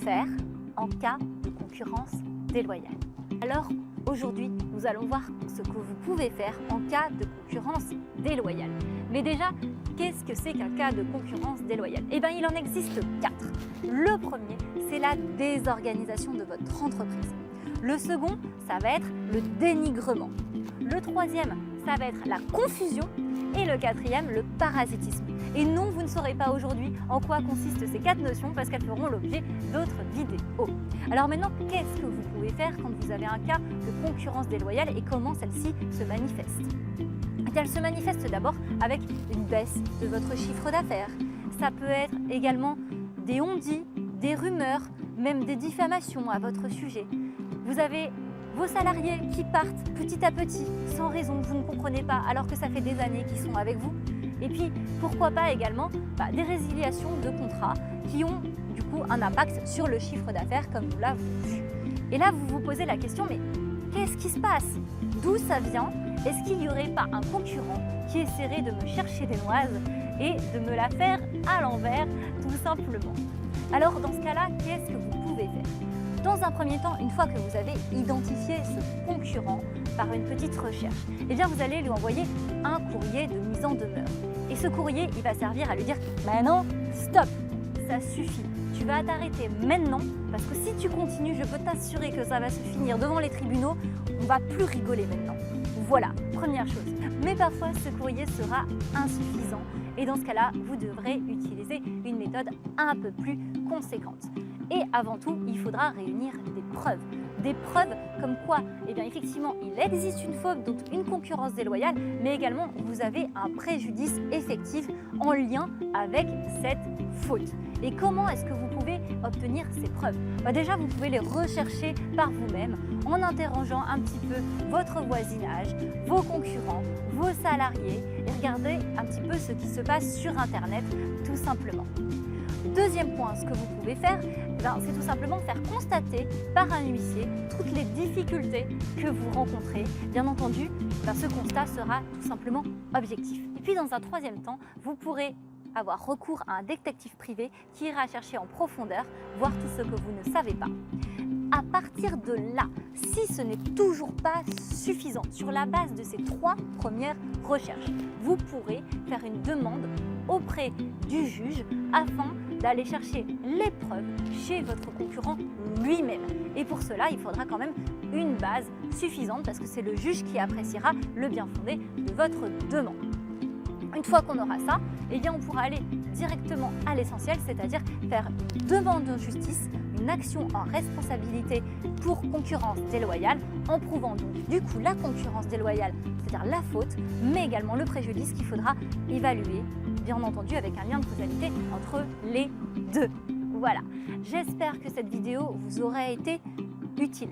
faire en cas de concurrence déloyale? Alors aujourd'hui, nous allons voir ce que vous pouvez faire en cas de concurrence déloyale. Mais déjà, qu'est-ce que c'est qu'un cas de concurrence déloyale? Eh bien, il en existe 4. Le premier, c'est la désorganisation de votre entreprise. Le second, ça va être le dénigrement. Le troisième, ça va être la confusion. Et le quatrième, le parasitisme. Et non, vous ne saurez pas aujourd'hui en quoi consistent ces 4 notions parce qu'elles feront l'objet d'autres vidéos. Alors maintenant, qu'est-ce que vous pouvez faire quand vous avez un cas de concurrence déloyale et comment celle-ci se manifeste? Elle se manifeste d'abord avec une baisse de votre chiffre d'affaires. Ça peut être également des on-dit, des rumeurs, même des diffamations à votre sujet. Vous avez vos salariés qui partent petit à petit, sans raison, vous ne comprenez pas, alors que ça fait des années qu'ils sont avec vous. Et puis, pourquoi pas également des résiliations de contrats qui ont du coup un impact sur le chiffre d'affaires, comme nous l'avons vu. Et là, vous vous posez la question, mais qu'est-ce qui se passe? D'où ça vient? Est-ce qu'il n'y aurait pas un concurrent qui essaierait de me chercher des noises et de me la faire à l'envers, tout simplement? Alors, dans ce cas-là, qu'est-ce que vous pouvez faire? Dans un premier temps, une fois que vous avez identifié ce concurrent par une petite recherche, eh bien vous allez lui envoyer un courrier de mise en demeure. Et ce courrier, il va servir à lui dire « Maintenant, stop, ça suffit, tu vas t'arrêter maintenant parce que si tu continues, je peux t'assurer que ça va se finir devant les tribunaux, on va plus rigoler maintenant. » Voilà, première chose. Mais parfois, ce courrier sera insuffisant et dans ce cas-là, vous devrez utiliser une méthode un peu plus conséquente. Et avant tout, il faudra réunir des preuves. Des preuves comme quoi, eh bien effectivement, il existe une faute, donc une concurrence déloyale, mais également vous avez un préjudice effectif en lien avec cette faute. Et comment est-ce que vous pouvez obtenir ces preuves? Déjà, vous pouvez les rechercher par vous-même en interrogeant un petit peu votre voisinage, vos concurrents, vos salariés et regarder un petit peu ce qui se passe sur Internet, tout simplement. Deuxième point, ce que vous pouvez faire, c'est tout simplement faire constater par un huissier toutes les difficultés que vous rencontrez. Bien entendu, ce constat sera tout simplement objectif. Et puis dans un troisième temps, vous pourrez avoir recours à un détective privé qui ira chercher en profondeur, voir tout ce que vous ne savez pas. À partir de là, si ce n'est toujours pas suffisant, sur la base de ces 3 premières recherches, vous pourrez faire une demande auprès du juge afin d'aller chercher les preuves chez votre concurrent lui-même. Et pour cela, il faudra quand même une base suffisante parce que c'est le juge qui appréciera le bien fondé de votre demande. Une fois qu'on aura ça, eh bien on pourra aller directement à l'essentiel, c'est-à-dire faire une demande de justice, une action en responsabilité pour concurrence déloyale, en prouvant donc du coup la concurrence déloyale, c'est-à-dire la faute, mais également le préjudice qu'il faudra évaluer, bien entendu avec un lien de causalité entre les deux. Voilà, j'espère que cette vidéo vous aura été utile.